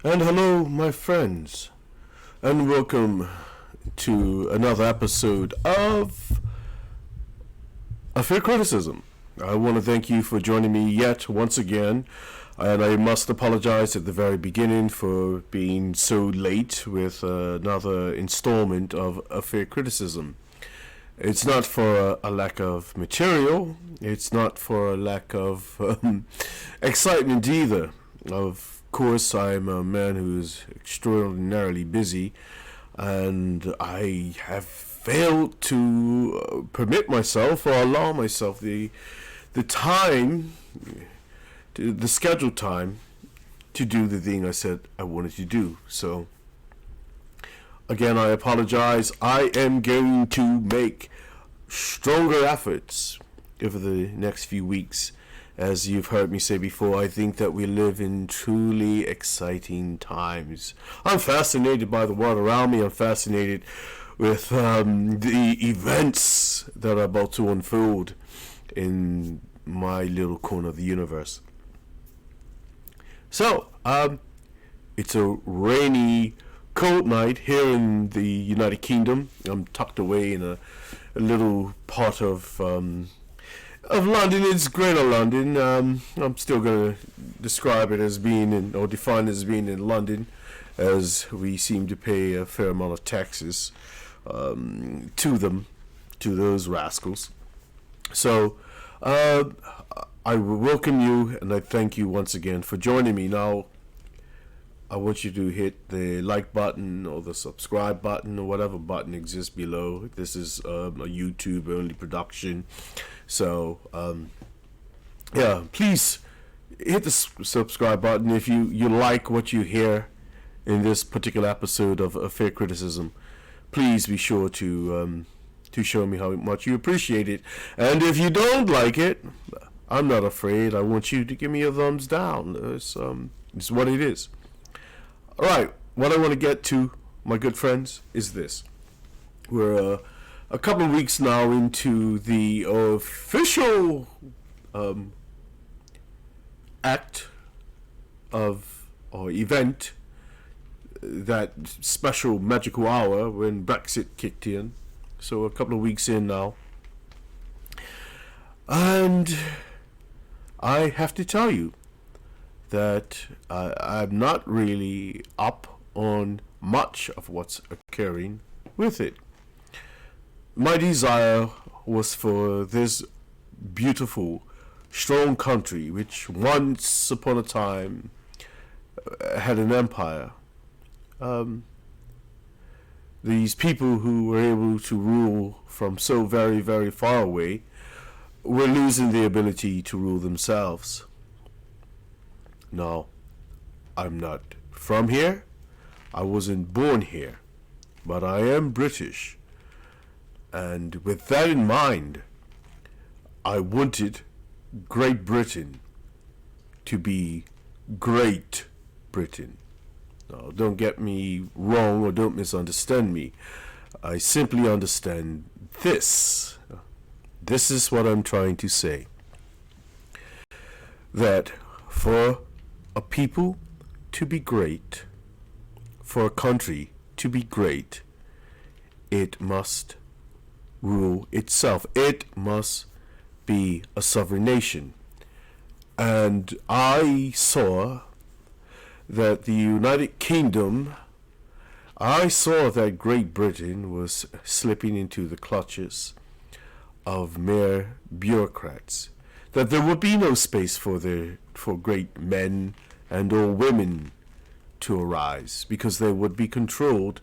And hello, my friends, and welcome to another episode of A Fair Criticism. I want to thank you for joining me yet once again, and I must apologize at the very beginning for being so late with another installment of A Fair Criticism. It's not for a lack of material, it's not for a lack of excitement either. Of course, I'm a man who's extraordinarily busy, and I have failed to permit myself or allow myself the time, the scheduled time, to do the thing I said I wanted to do. So, again, I apologize. I am going to make stronger efforts over the next few weeks. As you've heard me say before, I think that we live in truly exciting times. I'm fascinated by the world around me. I'm fascinated with the events that are about to unfold in my little corner of the universe. So, it's a rainy, cold night here in the United Kingdom. I'm tucked away in a little part of London. It's Greater London. I'm still going to describe it as being or define it as being in London, as we seem to pay a fair amount of taxes to those rascals. So I welcome you, and I thank you once again for joining me. Now, I want you to hit the like button or the subscribe button or whatever button exists below. This is a YouTube only production. So, please hit the subscribe button if you like what you hear in this particular episode of A Fair Criticism. Please be sure to show me how much you appreciate it. And if you don't like it, I'm not afraid. I want you to give me a thumbs down. It's what it is. All right, what I want to get to, my good friends, is this. We're a couple of weeks now into the official act of or event, that special magical hour when Brexit kicked in. So a couple of weeks in now. And I have to tell you that I'm not really up on much of what's occurring with it. My desire was for this beautiful, strong country, which once upon a time had an empire. These people who were able to rule from so very, very far away were losing the ability to rule themselves. Now, I'm not from here. I wasn't born here, but I am British. And with that in mind, I wanted Great Britain to be Great Britain. Now, don't get me wrong or don't misunderstand me. I simply understand this. This is what I'm trying to say. That for a people to be great, for a country to be great, it must rule itself. It must be a sovereign nation. And I saw that the United Kingdom, I saw that Great Britain was slipping into the clutches of mere bureaucrats. That there would be no space for great men and or women to arise, because they would be controlled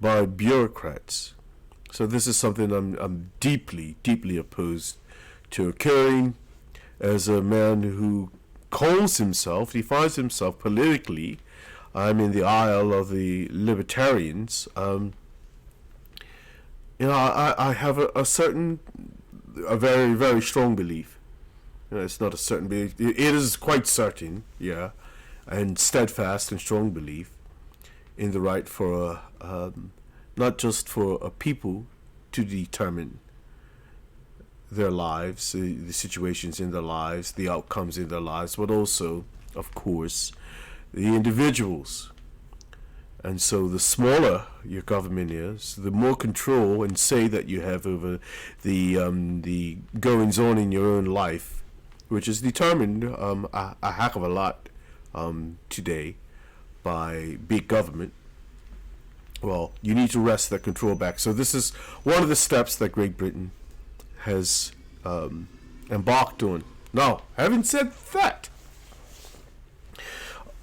by bureaucrats. So this is something I'm deeply, deeply opposed to occurring, as a man who defines himself politically. I'm in the aisle of the libertarians. I have a very, very strong belief. It's not a certain belief. It is quite certain, and steadfast and strong belief in the right for not just for a people to determine their lives, the situations in their lives, the outcomes in their lives, but also, of course, the individuals. And so the smaller your government is, the more control and say that you have over the goings on in your own life, which is determined a heck of a lot today by big government. Well, you need to wrest that control back. So this is one of the steps that Great Britain has embarked on. Now, having said that,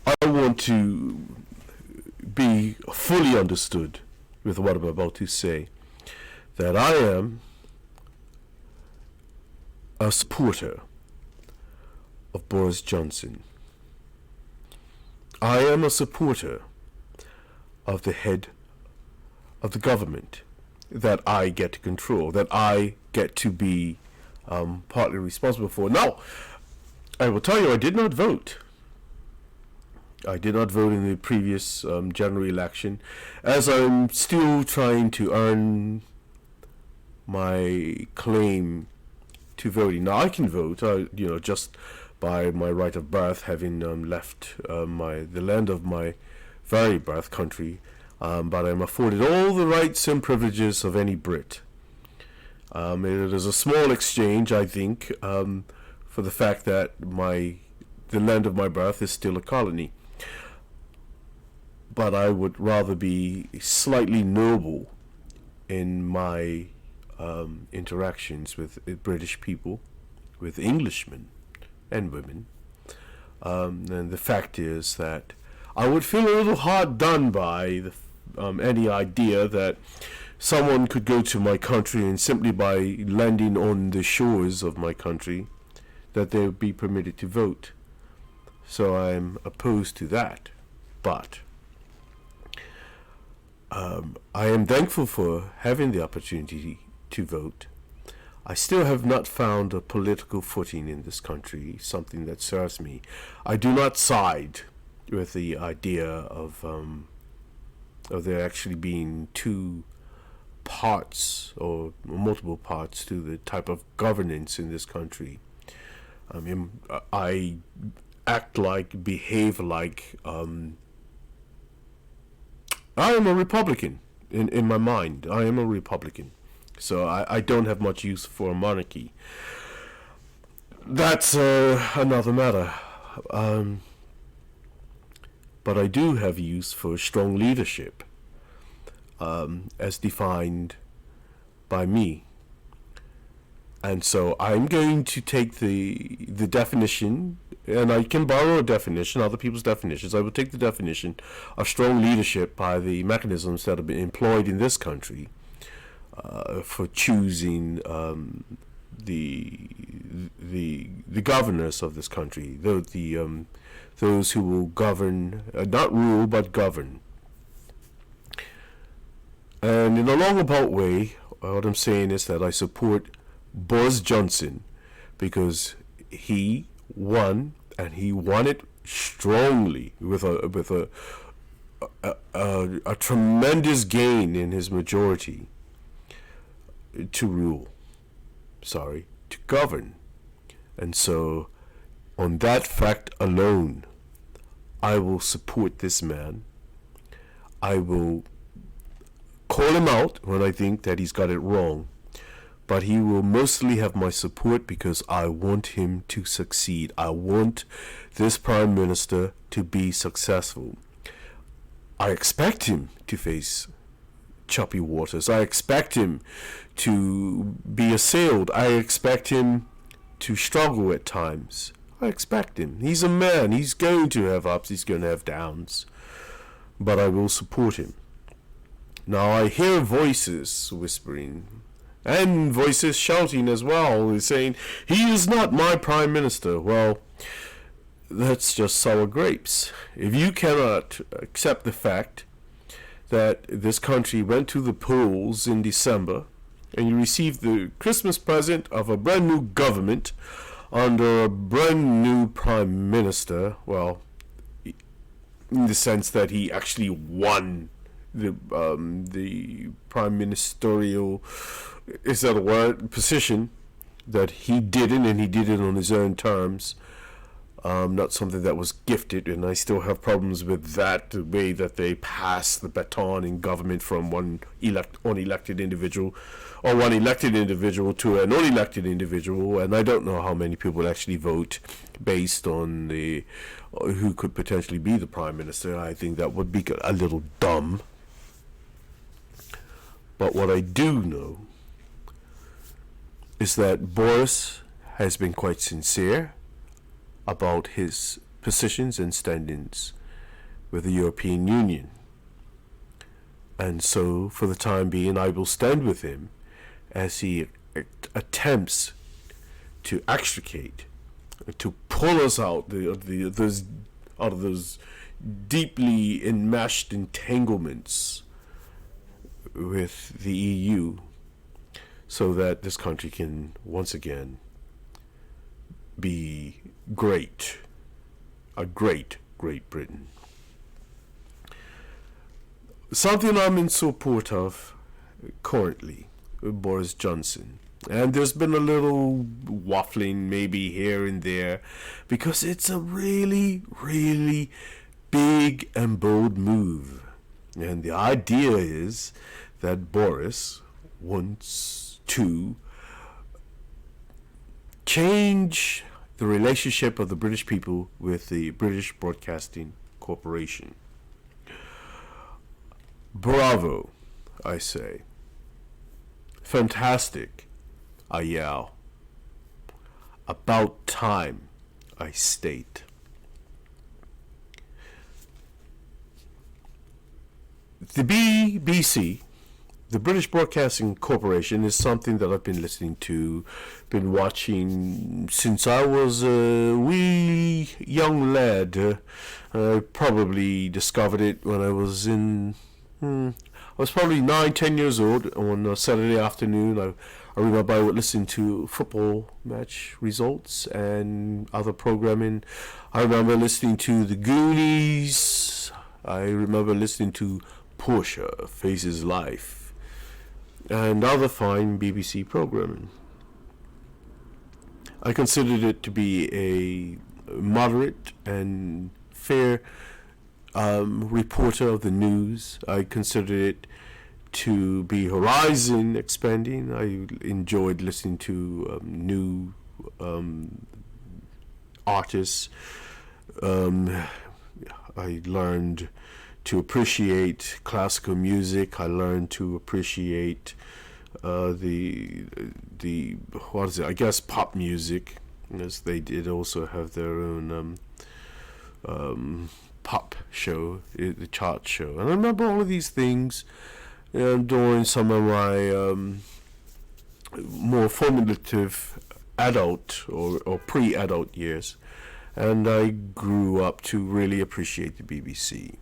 I want to be fully understood with what I'm about to say, that I am a supporter of Boris Johnson. I am a supporter of the head of the government that I get to control, that I get to be partly responsible for. Now, I will tell you, I did not vote. I did not vote in the previous general election, as I'm still trying to earn my claim to voting. Now, I can vote, just by my right of birth, having left the land of my very birth country, but I'm afforded all the rights and privileges of any Brit. It is a small exchange, I think, for the fact that the land of my birth is still a colony. But I would rather be slightly noble in my interactions with British people, with Englishmen and women. And the fact is that I would feel a little hard done by any idea that someone could go to my country and simply by landing on the shores of my country, that they would be permitted to vote. So I'm opposed to that. But I am thankful for having the opportunity to vote. I still have not found a political footing in this country, something that serves me. I do not side with the idea of there actually being two parts or multiple parts to the type of governance in this country. I mean, I act like, behave like, I am a Republican in my mind. I am a Republican. So I don't have much use for a monarchy. That's another matter. But I do have use for strong leadership, as defined by me. And so I'm going to take the definition, and I can borrow a definition, other people's definitions. I will take the definition of strong leadership by the mechanisms that have been employed in this country for choosing the governors of this country, those who will govern, not rule, but govern. And in a roundabout way, what I'm saying is that I support Boris Johnson because he won, and he won it strongly with a tremendous gain in his majority to govern. And so on that fact alone, I will support this man. I will call him out when I think that he's got it wrong, but he will mostly have my support because I want him to succeed. I want this Prime Minister to be successful. I expect him to face choppy waters. I expect him to be assailed. I expect him to struggle at times. I expect him. He's a man. He's going to have ups. He's going to have downs. But I will support him. Now I hear voices whispering and voices shouting as well, saying, he is not my Prime Minister. Well, that's just sour grapes. If you cannot accept the fact that this country went to the polls in December and you received the Christmas present of a brand new government under a brand new Prime Minister, well, in the sense that he actually won the prime ministerial, is that a word, position, that he didn't, and he did it on his own terms. not something that was gifted, and I still have problems with that, the way that they pass the baton in government from one unelected individual or one elected individual to an unelected individual, and I don't know how many people actually vote based on the who could potentially be the prime minister. I think that would be a little dumb. But what I do know is that Boris has been quite sincere about his positions and standings with the European Union. And so, for the time being, I will stand with him as he attempts to extricate, to pull us out out of those deeply enmeshed entanglements with the EU, so that this country can once again be great, a great Great Britain. Something I'm in support of currently, Boris Johnson. And there's been a little waffling maybe here and there, because it's a really, really big and bold move. And the idea is that Boris wants to change the relationship of the British people with the British Broadcasting Corporation. Bravo, I say. Fantastic, I yell. About time, I state. The BBC, the British Broadcasting Corporation, is something that I've been listening to, been watching since I was a wee young lad. I probably discovered it when I was I was probably 9-10 years old. On a Saturday afternoon, I remember I would listen to football match results and other programming. I remember listening to The Goonies. I remember listening to Portia Faces Life and other fine BBC programming. I considered it to be a moderate and fair reporter of the news. I considered it to be horizon expanding. I enjoyed listening to new artists. I learned to appreciate classical music. I learned to appreciate the what is it? I guess pop music, as they did also have their own pop show, the chart show. And I remember all of these things during some of my more formative adult or pre-adult years, and I grew up to really appreciate the BBC.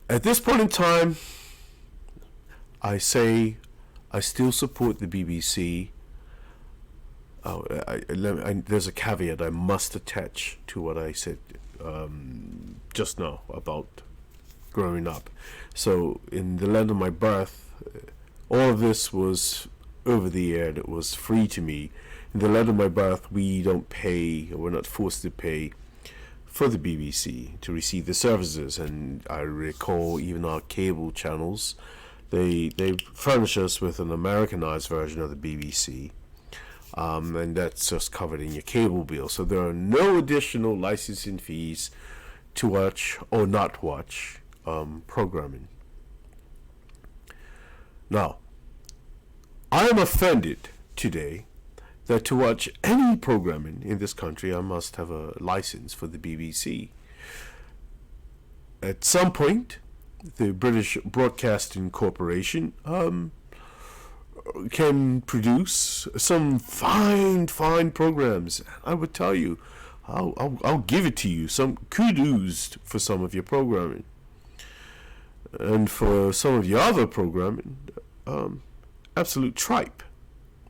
At this point in time, I say I still support the BBC. There's a caveat I must attach to what I said just now about growing up. So, in the land of my birth, all of this was over the air, and it was free to me. In the land of my birth, we don't pay, or we're not forced to pay for the BBC to receive the services. And I recall even our cable channels, they furnish us with an Americanized version of the BBC, and that's just covered in your cable bill. So there are no additional licensing fees to watch or not watch programming. Now, I am offended today that to watch any programming in this country, I must have a license for the BBC. At some point, the British Broadcasting Corporation can produce some fine programs. I would tell you, I'll give it to you. Some kudos for some of your programming, and for some of your other programming, absolute tripe.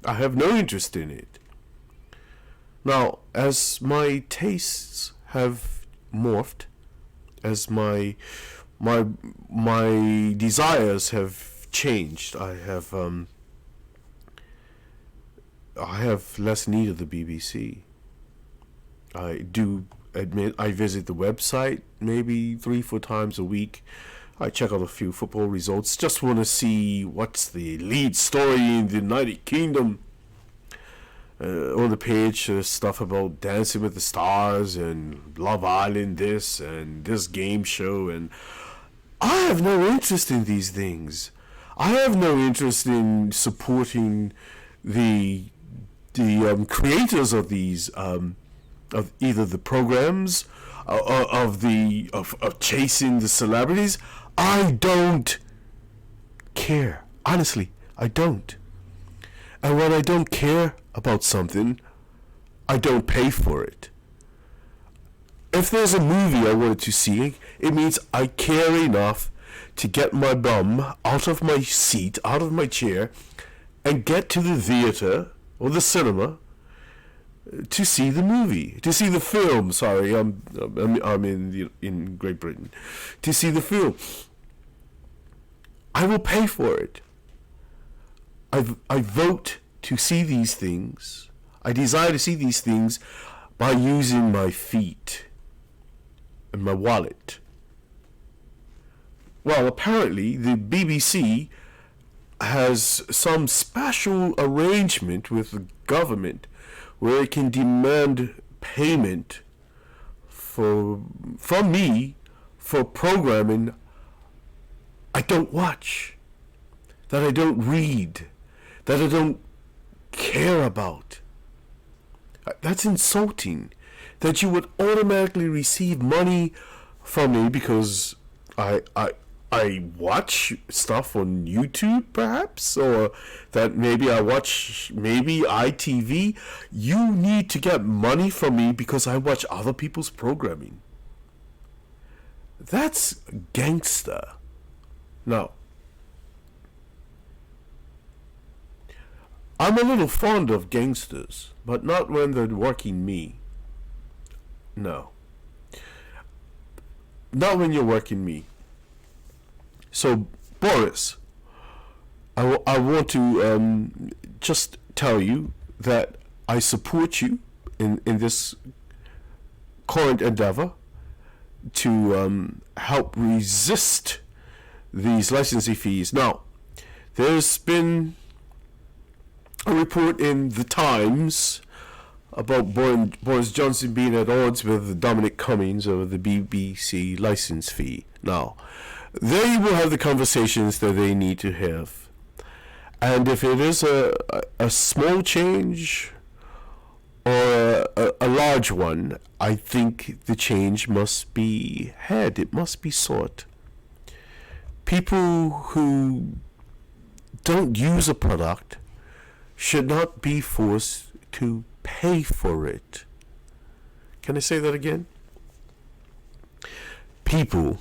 I have no interest in it. Now, as my tastes have morphed, as my desires have changed, I have less need of the BBC. I do admit I visit the website maybe 3-4 times a week. I check out a few football results. Just want to see what's the lead story in the United Kingdom. On the page, there's stuff about Dancing with the Stars and Love Island, this and this game show, and I have no interest in these things. I have no interest in supporting the creators of these of either the programs of chasing the celebrities. I don't care. Honestly, I don't. And when I don't care about something, I don't pay for it. If there's a movie I wanted to see, it means I care enough to get my bum out of my seat, out of my chair, and get to the theater or the cinema to see the movie, to see the film. Sorry, I'm in Great Britain. To see the film, I will pay for it. I vote to see these things. I desire to see these things by using my feet and my wallet. Well, apparently the BBC has some special arrangement with the government where it can demand payment from me for programming I don't watch, that I don't read, that I don't care about. That's insulting. That you would automatically receive money from me because I watch stuff on YouTube, perhaps, or that maybe I watch ITV. You need to get money from me because I watch other people's programming. That's gangster. Now, I'm a little fond of gangsters, but not when they're working me. No. Not when you're working me. So, Boris, I want to just tell you that I support you in this current endeavor to help resist these licensing fees. Now, there's been a report in the Times about Boris Johnson being at odds with Dominic Cummings over the BBC license fee. Now, they will have the conversations that they need to have. And if it is a small change or a large one, I think the change must be had. It must be sought. People who don't use a product should not be forced to pay for it. Can I say that again? People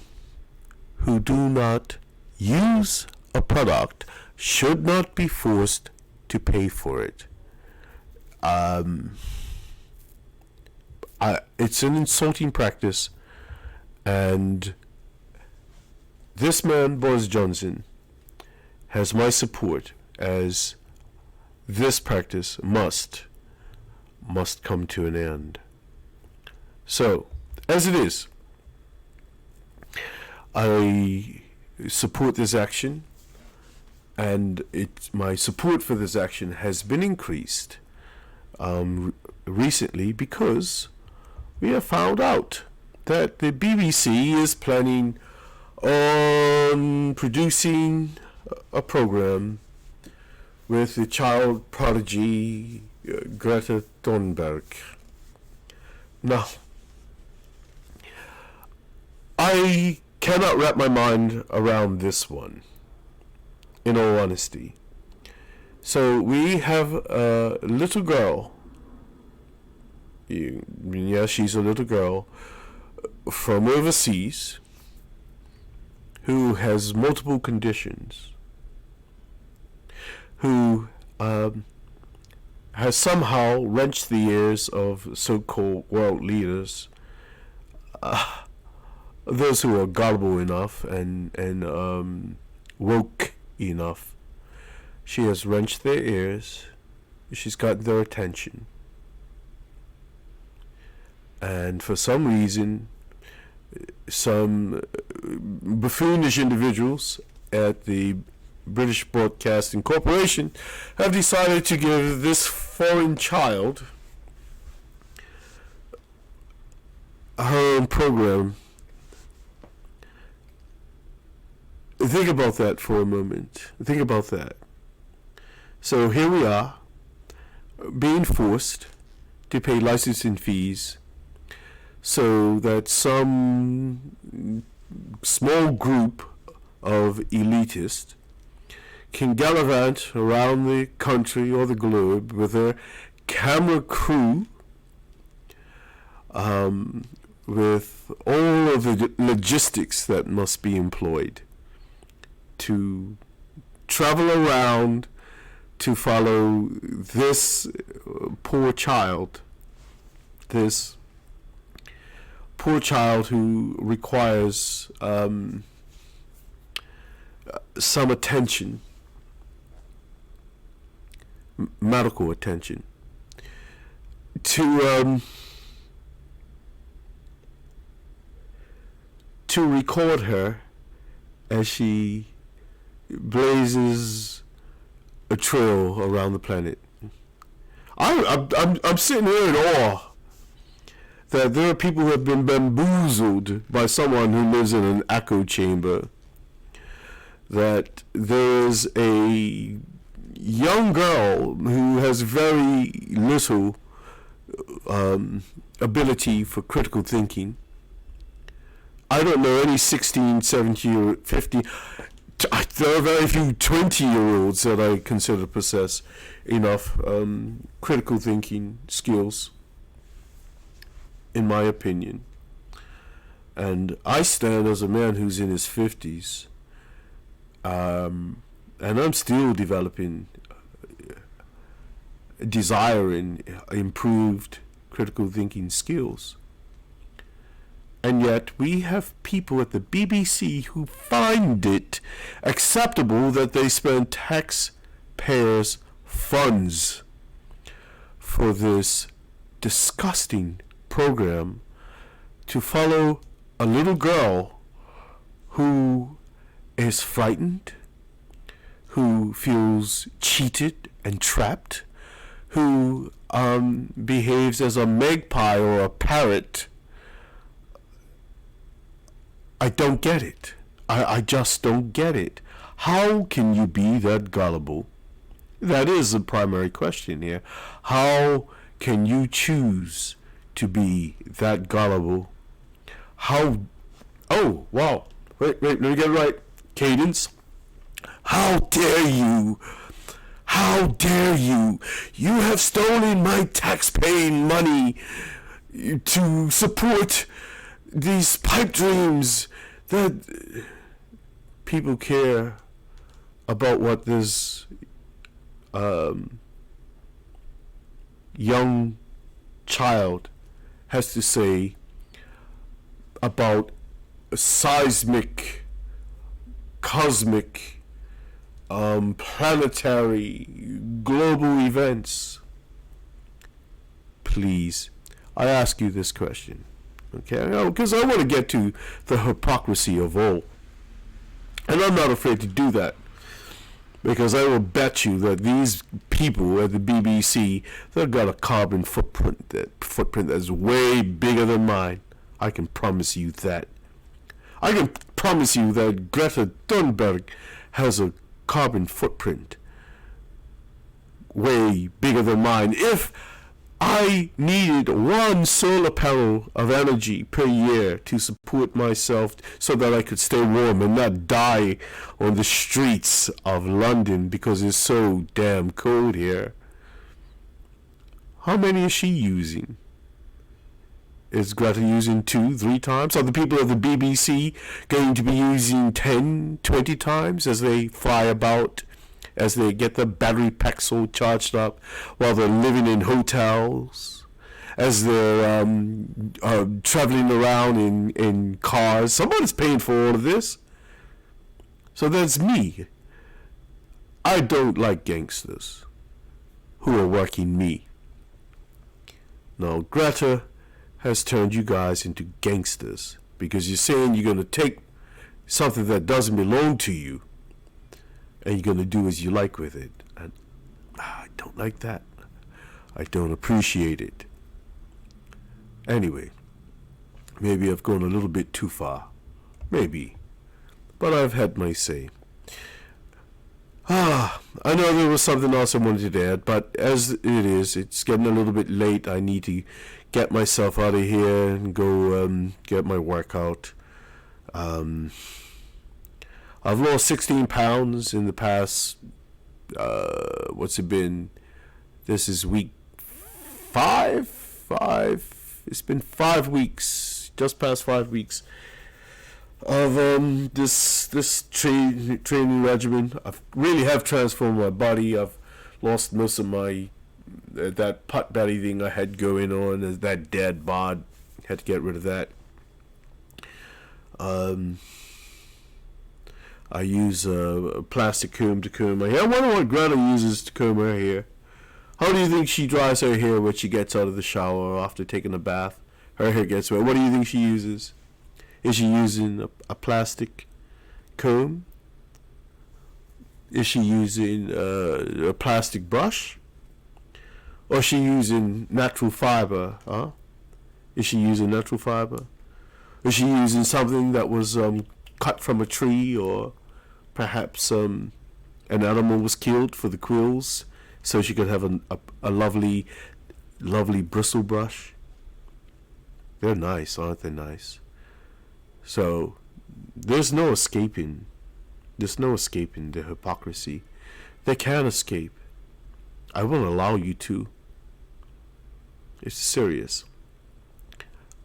who do not use a product should not be forced to pay for it. It's an insulting practice, and this man, Boris Johnson, has my support as this practice must come to an end. So, as it is, I support this action, and my support for this action has been increased recently because we have found out that the BBC is planning on producing a program with the child prodigy Greta Thunberg. Now, I cannot wrap my mind around this one, in all honesty. So we have a little girl. Yeah, she's a little girl from overseas who has multiple conditions, who has somehow wrenched the ears of so-called world leaders, those who are gullible enough and woke enough. She has wrenched their ears. She's got their attention. And for some reason, some buffoonish individuals at the British Broadcasting Corporation have decided to give this foreign child her own program. Think about that for a moment. Think about that. So here we are, being forced to pay licensing fees so that some small group of elitists can gallivant around the country or the globe with their camera crew, with all of the logistics that must be employed to travel around to follow this poor child who requires some attention, medical attention, to record her as she blazes a trail around the planet. I'm sitting here in awe that there are people who have been bamboozled by someone who lives in an echo chamber. That there is a young girl who has very little ability for critical thinking. I don't know any 16, 17, or 15. There are very few 20-year-olds that I consider possess enough critical thinking skills, in my opinion. And I stand as a man who's in his 50s, and I'm still developing, desiring improved critical thinking skills. And yet we have people at the BBC who find it acceptable that they spend taxpayers' funds for this disgusting program to follow a little girl who is frightened, who feels cheated and trapped, who behaves as a magpie or a parrot. I don't get it. I just don't get it. How can you be that gullible? That is the primary question here. How can you choose to be that gullible? Oh, wow. Wait, let me get it right. Cadence. How dare you? How dare you? You have stolen my tax-paying money to support these pipe dreams that people care about what this young child has to say about seismic, cosmic, planetary, global events. Please, I ask you this question. Okay, because I want to get to the hypocrisy of all. And I'm not afraid to do that. Because I will bet you that these people at the BBC, they've got a carbon footprint that's way bigger than mine. I can promise you that. I can promise you that Greta Thunberg has a carbon footprint way bigger than mine. If I needed 1 solar panel of energy per year to support myself so that I could stay warm and not die on the streets of London because it's so damn cold here. How many is she using? Is Greta using 2, 3 times? Are the people of the BBC going to be using 10, 20 times as they fly about, as they get their battery packs all charged up while they're living in hotels, as they're traveling around in cars? Someone's paying for all of this. So that's me. I don't like gangsters who are working me. Now, Greta has turned you guys into gangsters because you're saying you're going to take something that doesn't belong to you and you're going to do as you like with it. And I don't like that. I don't appreciate it. Anyway, maybe I've gone a little bit too far. Maybe. But I've had my say. I know there was something else I wanted to add, but as it is, it's getting a little bit late. I need to get myself out of here and go get my workout. I've lost 16 pounds in the past, what's it been? This is week 5? It's been 5 weeks, just past 5 weeks of this training regimen. I really have transformed my body. I've lost most of my that pot belly thing I had going on, that dead bod. Had to get rid of that. I use a plastic comb to comb my hair. I wonder what Greta uses to comb her hair. How do you think she dries her hair when she gets out of the shower after taking a bath? Her hair gets wet. What do you think she uses? Is she using a plastic comb? Is she using a plastic brush? Or is she using natural fiber? Is she using natural fiber? Is she using something that was cut from a tree, or perhaps an animal was killed for the quills so she could have a lovely bristle brush? They're nice, aren't they nice? So there's no escaping the hypocrisy. They can't escape. I won't allow you to. It's serious.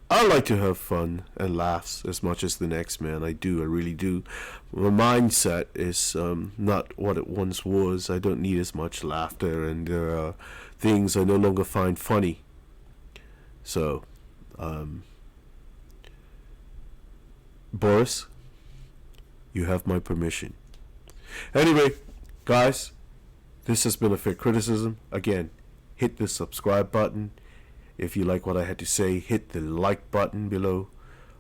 I like to have fun and laughs as much as the next man. I really do. My mindset is not what it once was. I don't need as much laughter, and there are things I no longer find funny. So, Boris, you have my permission. Anyway, guys, this has been a fair criticism. Again, hit the subscribe button. If you like what I had to say, hit the like button below.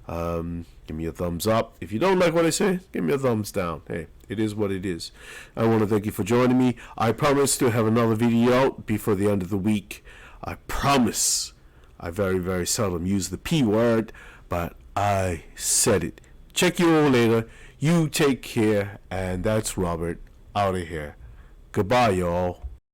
Give me a thumbs up. If you don't like what I say, give me a thumbs down. Hey, it is what it is. I want to thank you for joining me. I promise to have another video out before the end of the week. I promise. I very, very seldom use the P word, but I said it. Check you all later. You take care, and that's Robert out of here. Goodbye, y'all.